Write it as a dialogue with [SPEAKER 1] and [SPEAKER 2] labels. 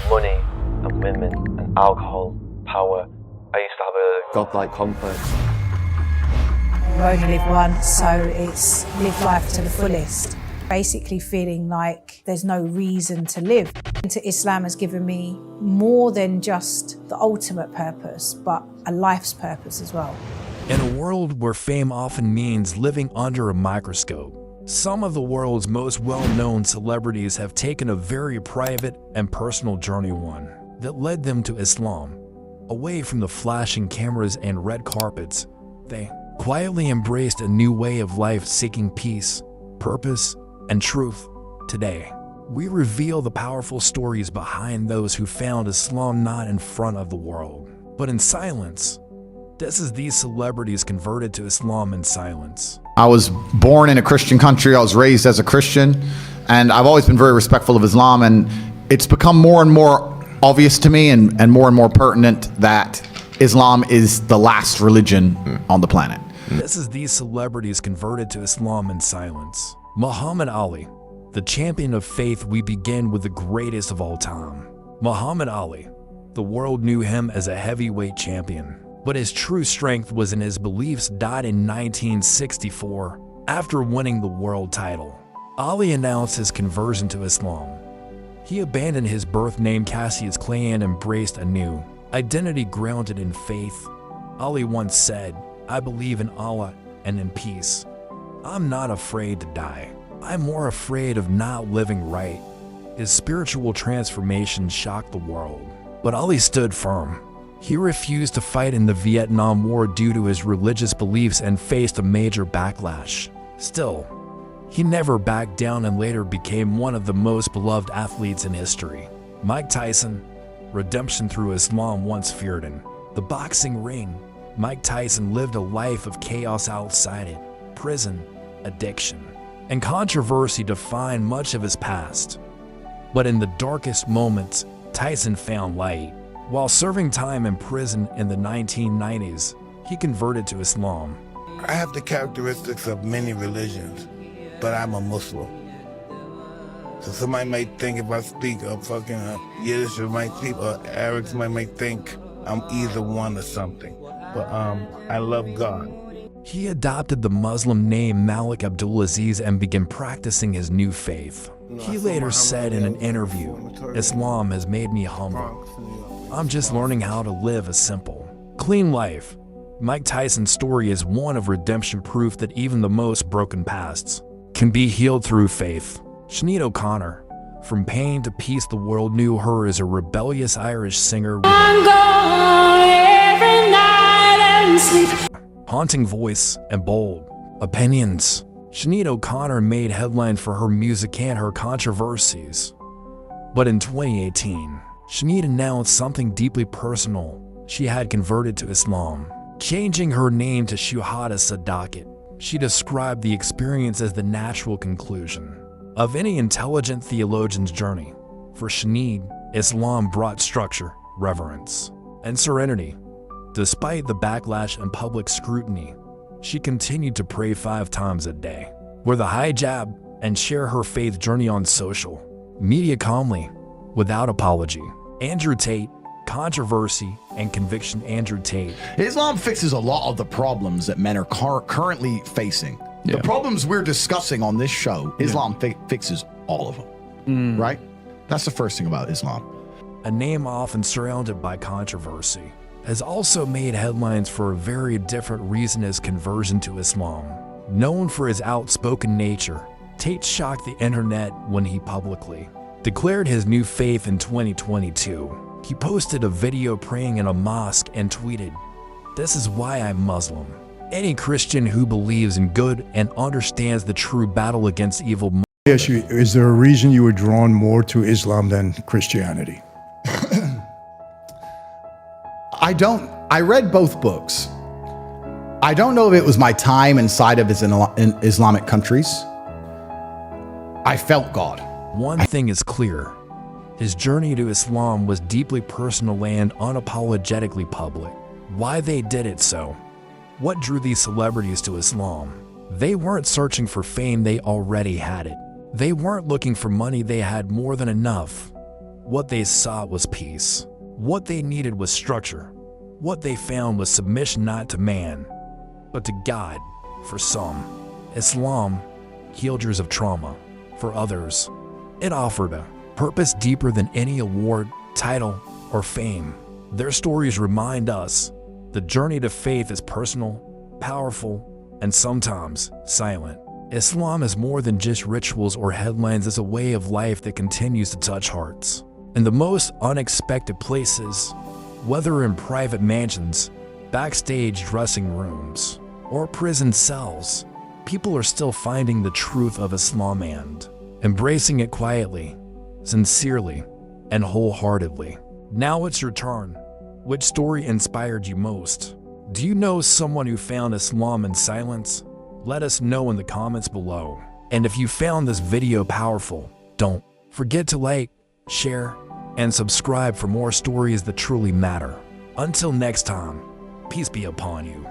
[SPEAKER 1] money and women and alcohol, power. I used to have a godlike complex.
[SPEAKER 2] You only live once, so it's live life to the fullest. Basically feeling like there's no reason to live. Islam has given me more than just the ultimate purpose, but a life's purpose as well.
[SPEAKER 3] In a world where fame often means living under a microscope, some of the world's most well-known celebrities have taken a very private and personal journey, one that led them to Islam. Away from the flashing cameras and red carpets, they quietly embraced a new way of life, seeking peace, purpose, and truth. Today, we reveal the powerful stories behind those who found Islam not in front of the world, but in silence. This is these celebrities converted to Islam in silence.
[SPEAKER 4] I was born in a Christian country. I was raised as a Christian, and I've always been very respectful of Islam, and it's become more and more obvious to me and more pertinent that Islam is the last religion on the planet.
[SPEAKER 3] This is these celebrities converted to Islam in silence. Muhammad Ali, the champion of faith. We begin with the greatest of all time. Muhammad Ali. The world knew him as a heavyweight champion, but his true strength was in his beliefs. Died in 1964 after winning the world title. Ali announced his conversion to Islam. He abandoned his birth name Cassius Clay and embraced a new identity grounded in faith. Ali once said, "I believe in Allah and in peace. I'm not afraid to die. I'm more afraid of not living right." His spiritual transformation shocked the world, but Ali stood firm. He refused to fight in the Vietnam War due to his religious beliefs and faced a major backlash. Still, he never backed down and later became one of the most beloved athletes in history. Mike Tyson, redemption through Islam. Once feared in the boxing ring, Mike Tyson lived a life of chaos outside it. Prison, addiction, and controversy defined much of his past. But in the darkest moments, Tyson found light. While serving time in prison in the 1990s, he converted to Islam.
[SPEAKER 5] I have the characteristics of many religions, but I'm a Muslim. So somebody might think if I speak a fucking Yiddish or might speak Arabic, somebody might think I'm either one or something. But I love God.
[SPEAKER 3] He adopted the Muslim name Malik Abdulaziz and began practicing his new faith. He later said in an interview, "Islam has made me humble. I'm just learning how to live a simple, clean life." Mike Tyson's story is one of redemption, proof that even the most broken pasts can be healed through faith. Sinead O'Connor, from pain to peace. The world knew her as a rebellious Irish singer with haunting voice and bold opinions. Sinead O'Connor made headlines for her music and her controversies. But in 2018, Sinead announced something deeply personal. She had converted to Islam, changing her name to Shuhada Sadaqat. She described the experience as the natural conclusion of any intelligent theologian's journey. For Sinead, Islam brought structure, reverence, and serenity. Despite the backlash and public scrutiny, she continued to pray 5 times a day, wear the hijab, and share her faith journey on social media calmly, without apology. Andrew Tate, controversy and conviction. Andrew Tate.
[SPEAKER 6] Islam fixes a lot of the problems that men are currently facing. The problems we're discussing on this show, Islam fixes all of them, right? That's the first thing about Islam.
[SPEAKER 3] A name often surrounded by controversy, has also made headlines for a very different reason: his conversion to Islam. Known for his outspoken nature, Tate shocked the internet when he publicly declared his new faith in 2022. He posted a video praying in a mosque and tweeted, "This is why I'm Muslim. Any Christian who believes in good and understands the true battle against evil."
[SPEAKER 7] Yes, is there a reason you were drawn more to Islam than Christianity?
[SPEAKER 4] I read both books. I don't know if it was my time inside of Islamic countries. I felt God.
[SPEAKER 3] One thing is clear: his journey to Islam was deeply personal and unapologetically public. Why they did it so? What drew these celebrities to Islam? They weren't searching for fame, they already had it. They weren't looking for money, they had more than enough. What they sought was peace. What they needed was structure. What they found was submission not to man, but to God. For some, Islam healed years of trauma. For others, it offered a purpose deeper than any award, title, or fame. Their stories remind us the journey to faith is personal, powerful, and sometimes silent. Islam is more than just rituals or headlines. It's a way of life that continues to touch hearts. In the most unexpected places, whether in private mansions, backstage dressing rooms, or prison cells, people are still finding the truth of Islam and embracing it quietly, sincerely, and wholeheartedly. Now it's your turn. Which story inspired you most? Do you know someone who found Islam in silence? Let us know in the comments below. And if you found this video powerful, don't forget to like, share, and subscribe for more stories that truly matter. Until next time, peace be upon you.